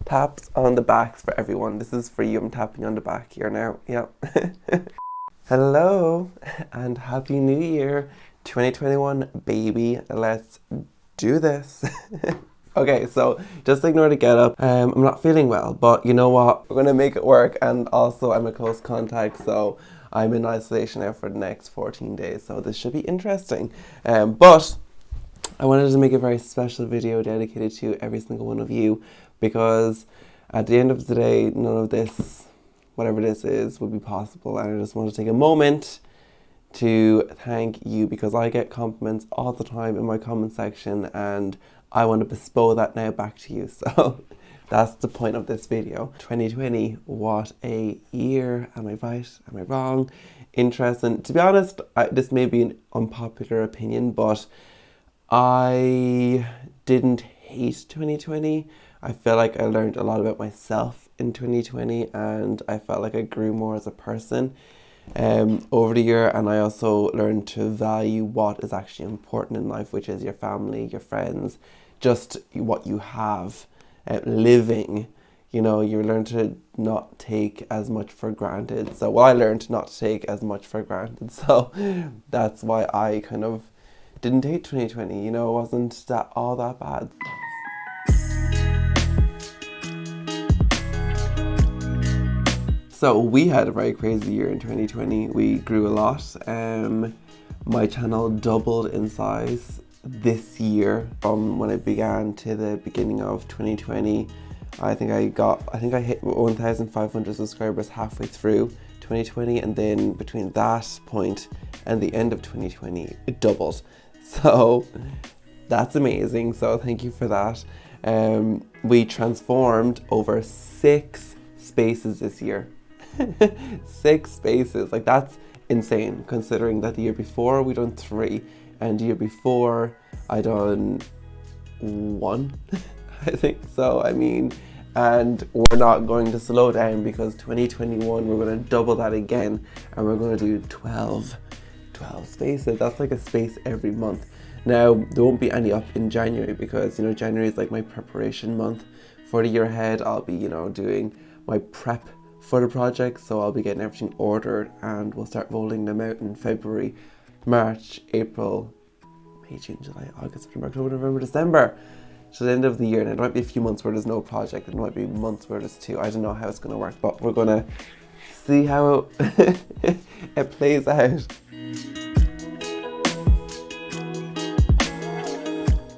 Taps on the backs for everyone. This is for you. I'm tapping on the back here now. Yep. Hello and Happy New Year 2021, baby. Let's do this. Okay, so just ignore the get up. I'm not feeling well, but you know what? We're gonna make it work, and also I'm a close contact, so I'm in isolation now for the next 14 days, so this should be interesting. But I wanted to make a very special video dedicated to every single one of you, because at the end of the day, none of this, whatever this is, would be possible. And I just want to take a moment to thank you, because I get compliments all the time in my comment section, and I want to bestow that now back to you. So that's the point of this video. 2020, what a year. Am I right? Am I wrong? Interesting. To be honest, this may be an unpopular opinion, but I didn't hate 2020. I feel like I learned a lot about myself in 2020, and I felt like I grew more as a person over the year, and I also learned to value what is actually important in life, which is your family, your friends, just what you have, living. You know, you learn to not take as much for granted. So I learned not to take as much for granted. So that's why I kind of didn't hate 2020. You know, it wasn't all that bad. So we had a very crazy year in 2020. We grew a lot. My channel doubled in size this year from when it began to the beginning of 2020. I think I hit 1,500 subscribers halfway through 2020, and then between that point and the end of 2020, it doubled. So that's amazing. So thank you for that. We transformed over 6 spaces this year. 6 spaces, like that's insane, considering that the year before we done 3, and the year before I done 1. I think so. I mean, and we're not going to slow down, because 2021 we're going to double that again, and we're going to do 12 spaces. That's like a space every month. Now there won't be any up in January, because you know January is like my preparation month for the year ahead. I'll be, you know, doing my prep for the project, so I'll be getting everything ordered, and we'll start rolling them out in February, March, April, May, June, July, August, September, October, November, December, to the end of the year. And there might be a few months where there's no project, and there might be months where there's 2. I don't know how it's going to work, but we're going to see how it plays out.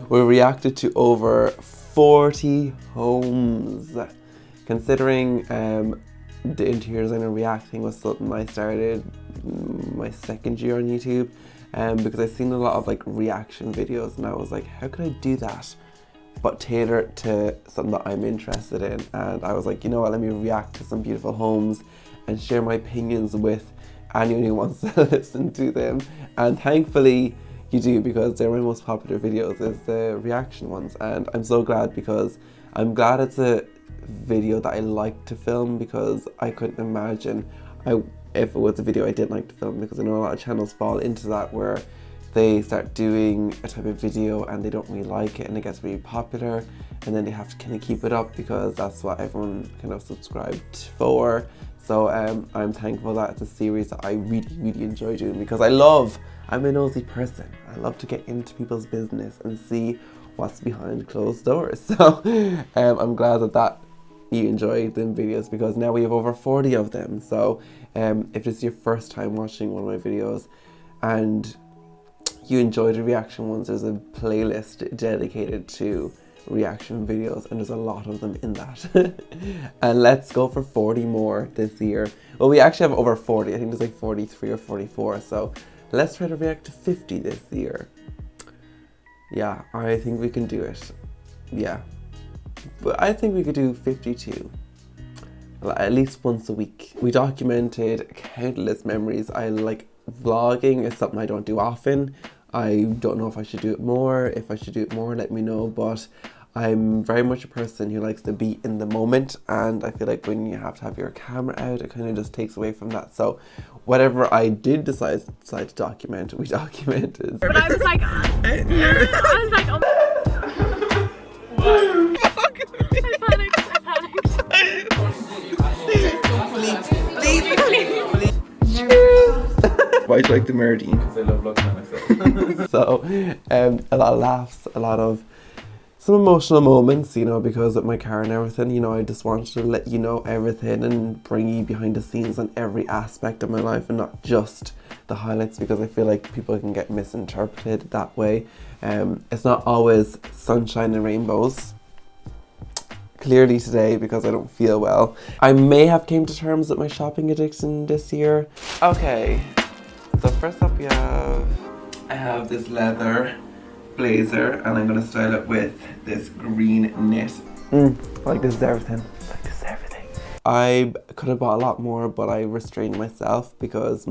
We reacted to over 40 homes. Considering the interior designer reacting was something I started my 2nd year on YouTube, because I've seen a lot of like reaction videos, and I was like, how could I do that but tailor it to something that I'm interested in? And I was like, you know what, let me react to some beautiful homes and share my opinions with anyone who wants to listen to them. And thankfully you do, because they're my most popular videos, is the reaction ones. And I'm so glad, because I'm glad it's a video that I like to film, because I couldn't imagine if it was a video I didn't like to film, because I know a lot of channels fall into that, where they start doing a type of video and they don't really like it, and it gets really popular, and then they have to kind of keep it up because that's what everyone kind of subscribed for. So I'm thankful that it's a series that I really enjoy doing, because I'm a nosy person. I love to get into people's business and see what's behind closed doors. So I'm glad that you enjoy them videos, because now we have over 40 of them. So if this is your first time watching one of my videos and you enjoy the reaction ones, there's a playlist dedicated to reaction videos, and there's a lot of them in that. And let's go for 40 more this year. Well, we actually have over 40. I think there's like 43 or 44. So let's try to react to 50 this year. Yeah, I think we can do it. Yeah, but I think we could do 52, at least once a week. We documented countless memories. I like vlogging. It's something I don't do often. I don't know if I should do it more. If I should do it more, let me know. But I'm very much a person who likes to be in the moment, and I feel like when you have to have your camera out, it kind of just takes away from that. So whatever I did decide to document, we documented. But I was like, oh. I panicked. quite like the Merdine. Because I love looking at myself. So, a lot of laughs, a lot of some emotional moments, you know, because of my car and everything, you know, I just wanted to let you know everything and bring you behind the scenes on every aspect of my life and not just the highlights, because I feel like people can get misinterpreted that way. It's not always sunshine and rainbows. Clearly today, because I don't feel well. I may have came to terms with my shopping addiction this year. Okay, so first up I have this leather blazer and I'm gonna style it with this green knit. Like this is everything. Like this is everything. I could have bought a lot more, but I restrained myself because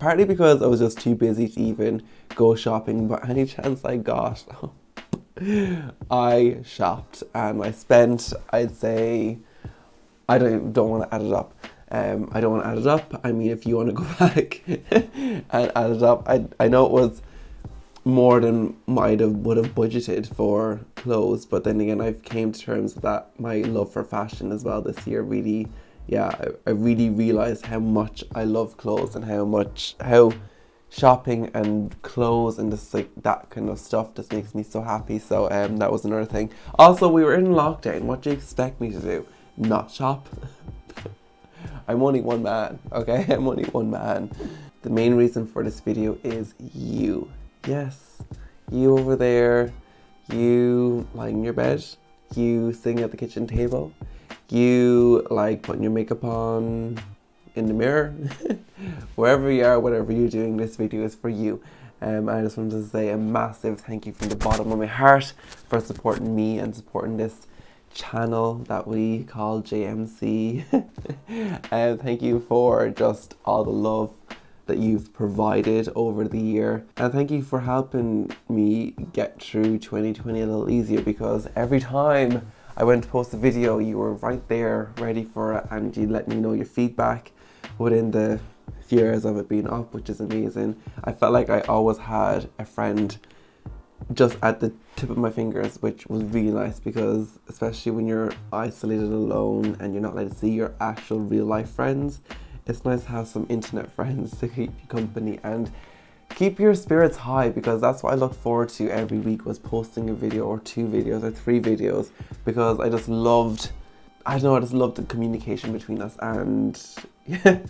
partly because I was just too busy to even go shopping, but any chance I got, I shopped and I spent, I'd say, I don't want to add it up. I don't want to add it up. I mean, if you want to go back and add it up, I know it was more than would have budgeted for clothes, but then again, I've came to terms with that my love for fashion as well this year really, I really realized how much I love clothes and how shopping and clothes and just like that kind of stuff just makes me so happy. So that was another thing. Also, we were in lockdown. What do you expect me to do? Not shop? I'm only one man, okay? I'm only one man. The main reason for this video is you. Yes, you over there, you lying in your bed, you sitting at the kitchen table, you like putting your makeup on in the mirror, wherever you are, whatever you're doing, this video is for you. I just wanted to say a massive thank you from the bottom of my heart for supporting me and supporting this channel that we call JMC. And thank you for just all the love that you've provided over the year, and thank you for helping me get through 2020 a little easier, because every time I went to post a video you were right there ready for it and you let me know your feedback within the few hours of it being up, which is amazing. I felt like I always had a friend just at the tip of my fingers, which was really nice, because especially when you're isolated alone and you're not allowed to see your actual real life friends, it's nice to have some internet friends to keep you company and keep your spirits high, because that's what I look forward to every week, was posting a video or 2 videos or 3 videos, because I just loved, I don't know, I just loved the communication between us. And yeah,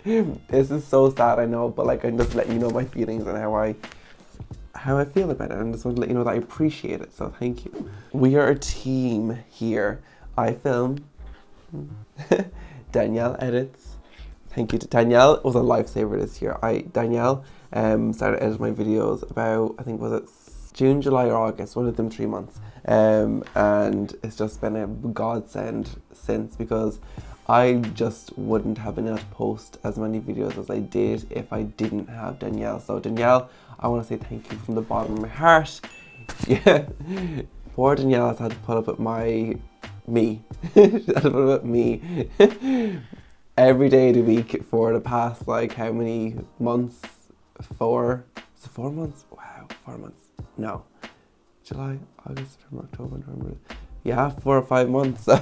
this is so sad, I know, but like I'm just letting you know my feelings and how I feel about it, and I just want to let you know that I appreciate it, so thank you. We are a team here. I film, Danielle edits. Thank you to Danielle. It was a lifesaver this year. Danielle started editing my videos about, I think was it June, July or August, one of them 3 months. And it's just been a godsend since, because I just wouldn't have been able to post as many videos as I did if I didn't have Danielle. So Danielle, I want to say thank you from the bottom of my heart. Yeah, poor Danielle has had to put up with me. She had to put up with me every day of the week for the past, like, how many months? 4? Is it 4 months? Wow, 4 months. No. July, August, September, October, November. Yeah, 4 or 5 months. So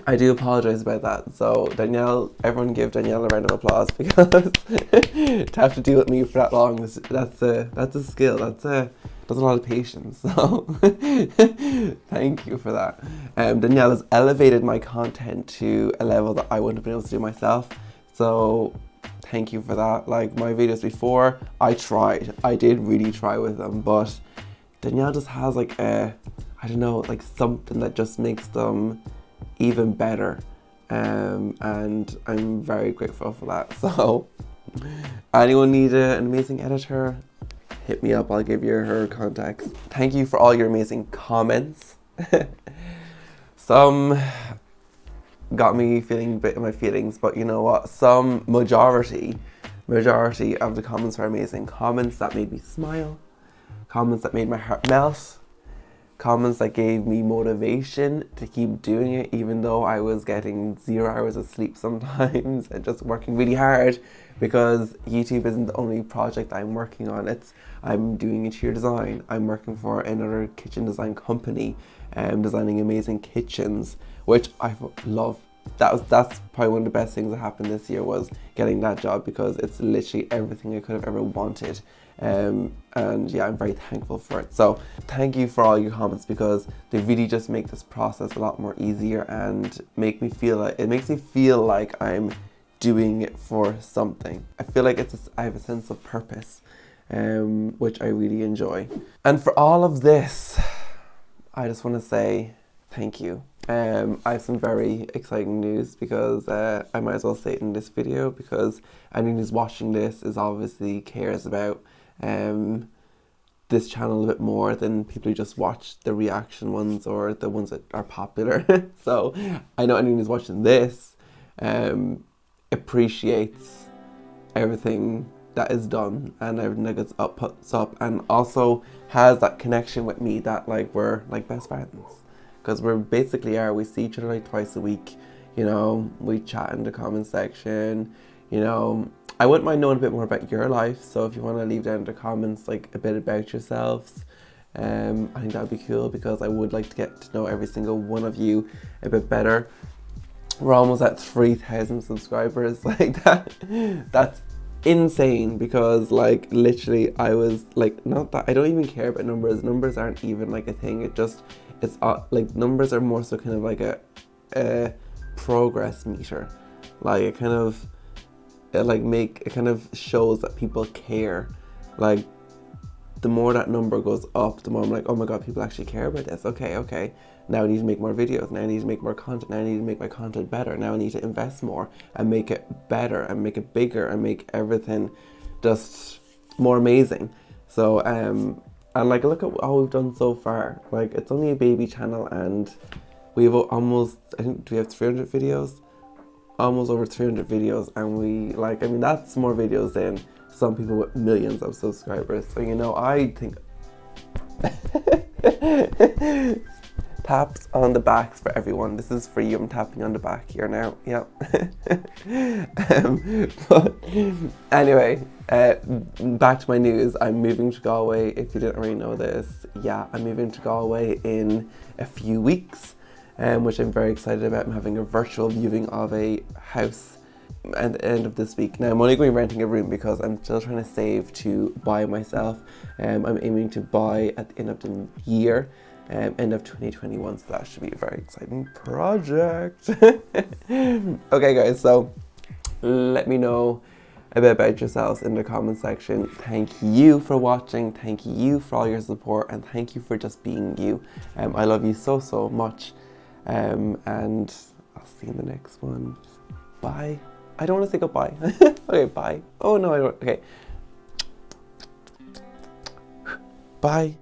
I do apologise about that. So Danielle, everyone give Danielle a round of applause, because to have to deal with me for that long, that's a skill. That's a lot of patience. So thank you for that. Danielle has elevated my content to a level that I wouldn't have been able to do myself. So thank you for that. Like my videos before, I did really try with them, but Danielle just has like I don't know, like something that just makes them even better, and I'm very grateful for that. So anyone need an amazing editor, hit me up, I'll give you her contacts. Thank you for all your amazing comments. Some got me feeling a bit of my feelings, but you know what, some majority of the comments were amazing. Comments that made me smile, comments that made my heart melt, comments that gave me motivation to keep doing it, even though I was getting 0 hours of sleep sometimes and just working really hard, because YouTube isn't the only project I'm working on. I'm doing interior design, I'm working for another kitchen design company, designing amazing kitchens, which I love. that's probably one of the best things that happened this year, was getting that job, because it's literally everything I could have ever wanted. And yeah, I'm very thankful for it. So thank you for all your comments, because they really just make this process a lot more easier and make me feel like, it makes me feel like I'm doing it for something. I feel like I have a sense of purpose, which I really enjoy. And for all of this, I just want to say thank you. I have some very exciting news, because I might as well say it in this video, because anyone who's watching this is obviously cares about this channel a bit more than people who just watch the reaction ones or the ones that are popular. So I know anyone who's watching this appreciates everything that is done and everything that gets puts up, and also has that connection with me that like we're like best friends, because we're basically we see each other like twice a week, you know, we chat in the comment section, you know. I wouldn't mind knowing a bit more about your life, so if you want to leave down in the comments like a bit about yourselves, I think that would be cool, because I would like to get to know every single one of you a bit better. We're almost at 3,000 subscribers, like that's insane, because like literally I was like, not that I don't even care about numbers aren't even like a thing, it's like numbers are more so kind of like a progress meter, like it kind of shows that people care. Like the more that number goes up, the more I'm like, oh my god, people actually care about this. Okay, now I need to make more videos, now I need to make more content, now I need to make my content better, now I need to invest more and make it better and make it bigger and make everything just more amazing. So and like look at all we've done so far. Like it's only a baby channel, and we have almost, I think, do we have 300 videos? Almost over 300 videos, and we like, I mean, that's more videos than some people with millions of subscribers. So you know, I think taps on the backs for everyone. This is for you. I'm tapping on the back here now. Yep. But anyway, back to my news. I'm moving to Galway. If you didn't already know this, yeah, I'm moving to Galway in a few weeks, which I'm very excited about. I'm having a virtual viewing of a house at the end of this week. Now I'm only going renting a room, because I'm still trying to save to buy myself. I'm aiming to buy at the end of the year, end of 2021, so that should be a very exciting project. Okay guys, so let me know a bit about yourselves in the comment section. Thank you for watching, thank you for all your support, and thank you for just being you. I love you so much. And I'll see you in the next one. Bye. I don't want to say goodbye. Okay, bye. Oh no, I don't. Okay. Bye.